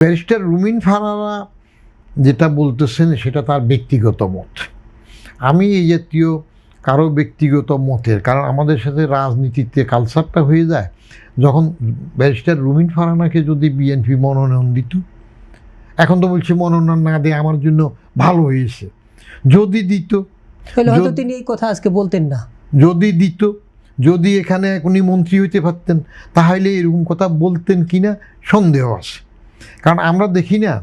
Barrister রুমিন ফারানা যেটা বলতেছেন সেটা তার ব্যক্তিগত মত। আমি এই জাতীয় কারো ব্যক্তিগত মতের, কারণ আমাদের সাথে রাজনীতিতে কালচারটা হয়ে যায়, যখন ব্যারিস্টার রুমিন ফারানাকে যদি বিএনপি মনোনয়ন দিত, এখন তো বলছি মনোনয়ন না দিয়ে আমার জন্য ভালো হয়েছে, যদি দিত হয়তো তিনি এই কথা আজকে বলতেন না, যদি দিত, যদি এখানে উনি মন্ত্রী হইতে পারতেন তাহলে এরকম কথা বলতেন কিনা সন্দেহ আছে। কারণ আমরা দেখি না,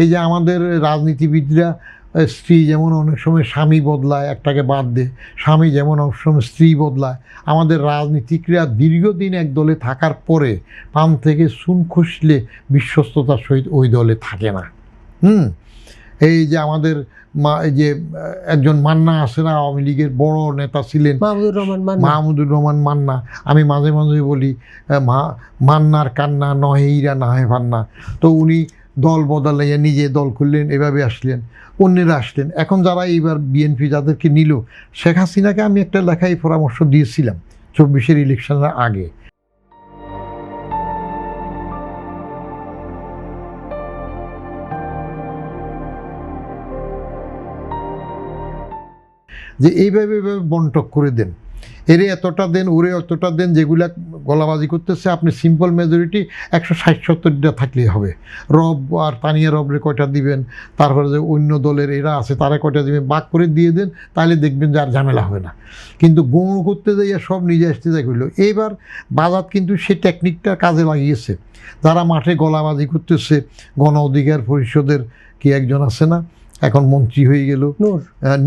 এই যে আমাদের রাজনীতিবিদরা স্ত্রী যেমন অনেক সময় স্বামী বদলায়, একটাকে বাদ দে, স্বামী যেমন অনেক সময় স্ত্রী বদলায়, আমাদের রাজনীতিকরা দীর্ঘদিন এক দলে থাকার পরে পান থেকে চুন খসলে বিশ্বস্ততার সহিত ওই দলে থাকে না। এই যে আমাদের এই যে একজন মান্না আছে না, আওয়ামী লীগের বড় নেতা ছিলেন মাহমুদুর রহমান মান্না, আমি মাঝে মাঝে বলি মান্নার কান্না নহেইরা নাহে ফান্না। তো উনি দল বদলাইয়া নিজে দল করলেন, এভাবে আসলেন, অন্যেরা আসলেন। এখন যারা এইবার বিএনপি যাদেরকে নিল, শেখ হাসিনাকে আমি একটা লেখায় পরামর্শ দিয়েছিলাম 24-এর ইলেকশনের আগে, যে এইভাবে বন্টক করে দেন, এরে এতটা দেন, ওরে এতটা দেন, যেগুলা গলাবাজি করতেছে আপনি সিম্পল মেজরিটি 160-70টা থাকলেই হবে। রব আর তানিয়া রবরে কয়টা দিবেন, তারপরে যে অন্য দলের এরা আছে তারা কয়টা দিবেন, বাক করে দিয়ে দেন, তাহলে দেখবেন যে আর ঝামেলা হবে না। কিন্তু গৌণ করতে যাইয়া সব নিজে আসতে যাই হইল। এইবার বাজার কিন্তু সেই টেকনিকটা কাজে লাগিয়েছে। যারা মাঠে গলাবাজি করতেছে, গণ অধিকার পরিষদের কি একজন আছে না, এখন মন্ত্রী হয়ে গেল,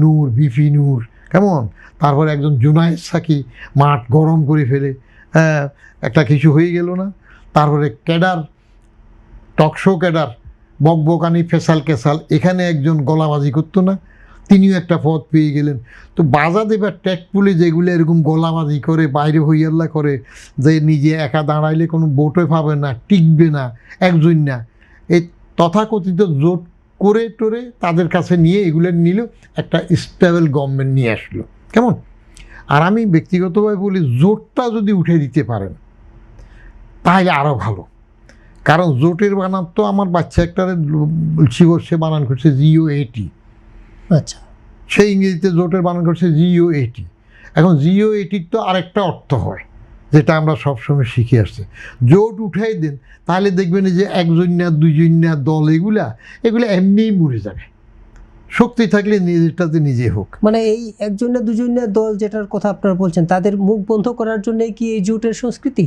নূর বিপি নূর, কেমন, তারপর একজন জুনায়েদ সাকি মাঠ গরম করে ফেলে, একটা কিছু হয়ে গেল না। তারপরে ক্যাডার, টকশো ক্যাডার, বকবকানি ফেসাল কেসাল, এখানে একজন গলাবাজি করতো না, তিনিও একটা পদ পেয়ে গেলেন। তো বাজার এবার ট্যাকপুলে যেগুলো এরকম গলাবাজি করে, বাইরে হইয়াল্লা করে, যে নিজে একা দাঁড়াইলে কোনো ভোটে পাবে না, টিকবে না, একজন না, এই তথাকথিত জোট করে টোরে তাদের কাছে নিয়ে এগুলো নিল, একটা স্টেবল গভর্নমেন্ট নিয়ে আসলো, কেমন। আর আমি ব্যক্তিগতভাবে বলি, জোটটা যদি উঠে দিতে পারেন তাহলে আরও ভালো। কারণ জোটের বানান তো আমার বাচ্চা একটা সে বানান করছে GOAT, আচ্ছা, সেই ইংরেজিতে জোটের বানান করছে GOAT। এখন GOAT তো আরেকটা অর্থ হয়, যেটা আমরা সবসময় শিখে আসছি। জোট উঠাই দেন, তাহলে দেখবেন যে একজন না দুইজন না দল, এগুলা এমনিই মরে যাবে। শক্তি থাকলে নিজেরটাতে নিজে হোক। মানে এই একজন না দুজন না দল যেটার কথা আপনারা বলছেন, তাদের মুখ বন্ধ করার জন্য কি এই জোটের সংস্কৃতি?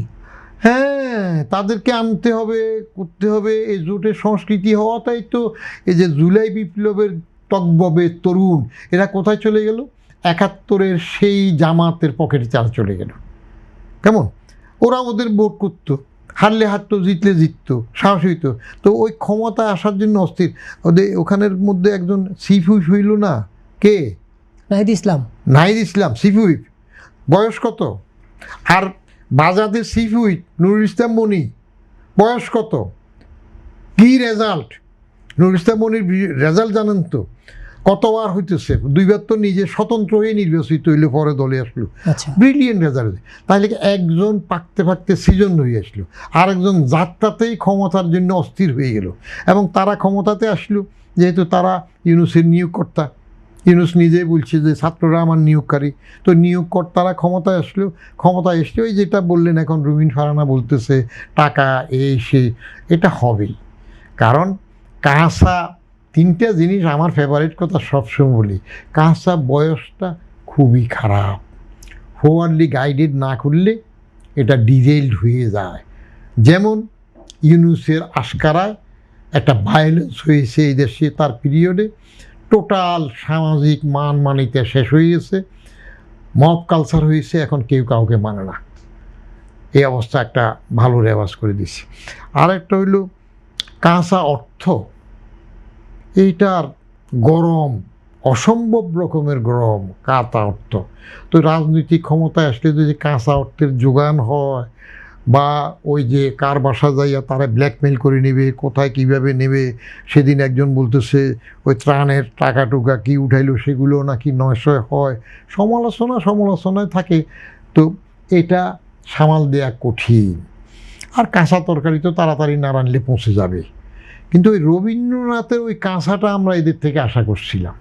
হ্যাঁ, তাদেরকে আনতে হবে, করতে হবে। এই জোটের সংস্কৃতি হওয়াটাই তো এই যে জুলাই বিপ্লবের টকববে তরুণ, এরা কোথায় চলে গেল? 71-এর সেই জামাতের পকেটে চারা চলে গেল, কেমন। ওরা ওদের ভোট করতো, হারলে হারতো, জিতলে জিততো, সাহস হইতো। তো ওই ক্ষমতায় আসার জন্য অস্থির। ওদের ওখানের মধ্যে একজন চিফ হুইপ হইল না, কে? নাহিদ ইসলাম চিফ হুইপ, বয়স কত? আর বাজাদের চিফ হুইপ নুরুল ইসলাম মনি, বয়স কত? কি রেজাল্ট! নুরুল ইসলাম মনির রেজাল্ট জানেন তো কতবার হইতেছে? 2বার তো নিজে স্বতন্ত্র হয়ে নির্বাচিত হইলে, পরে দলে আসলো, ব্রিলিয়েন্ট রেজাল্ট। তাহলে একজন পাকতে পাকতে সিজন হয়ে আসলো, আর একজন যাত্রাতেই ক্ষমতার জন্য অস্থির হয়ে গেল। এবং তারা ক্ষমতাতে আসলো যেহেতু তারা ইউনুসের নিয়োগকর্তা, ইউনুস নিজেই বলছে যে ছাত্ররা আমার নিয়োগকারী। তো নিয়োগকর্তারা ক্ষমতায় আসলো, ক্ষমতায় এসলে ওই যেটা বললেন এখন রুমিন ফারানা বলতেছে টাকা এই সেই, এটা হবেই। কারণ কাঁচা তিনটা জিনিস আমার ফেভারিট কথা সবসময় বলি, কাঁচা বয়সটা খুবই খারাপ, ফরওয়ার্ডলি গাইডেড না করলে এটা ডিরেইলড হয়ে যায়। যেমন ইউনুসের আশকারায় একটা ভায়োলেন্স হয়েছে এই দেশে, তার পিরিয়ডে টোটাল সামাজিক মান মানিতে শেষ হয়ে গেছে, মব কালচার হয়েছে, এখন কেউ কাউকে মানে না। এই অবস্থা একটা ভালো রেওয়াজ করে দিছে। আর একটা হইল কাঁচা অর্থ, এইটার গরম, অসম্ভব রকমের গরম কাঁচা অর্থ। তো রাজনৈতিক ক্ষমতায় আসলে যদি কাঁচা অর্থের যোগান হয়, বা ওই যে কার বাসা যাইয়া তারা ব্ল্যাকমেল করে নেবে, কোথায় কিভাবে নেবে। সেদিন একজন বলতেছে ওই ত্রাণের টাকা টুকা কি উঠাইলো, সেগুলো নাকি 900 হয়, সমালোচনায় থাকে। তো এটা সামাল দেয়া কঠিন। আর কাঁচা তরকারি তো তাড়াতাড়ি না রানলে পৌঁছে যাবে, কিন্তু ওই রবীন্দ্রনাথের ওই কাঁসাটা আমরা এদের থেকে আশা করছিলাম।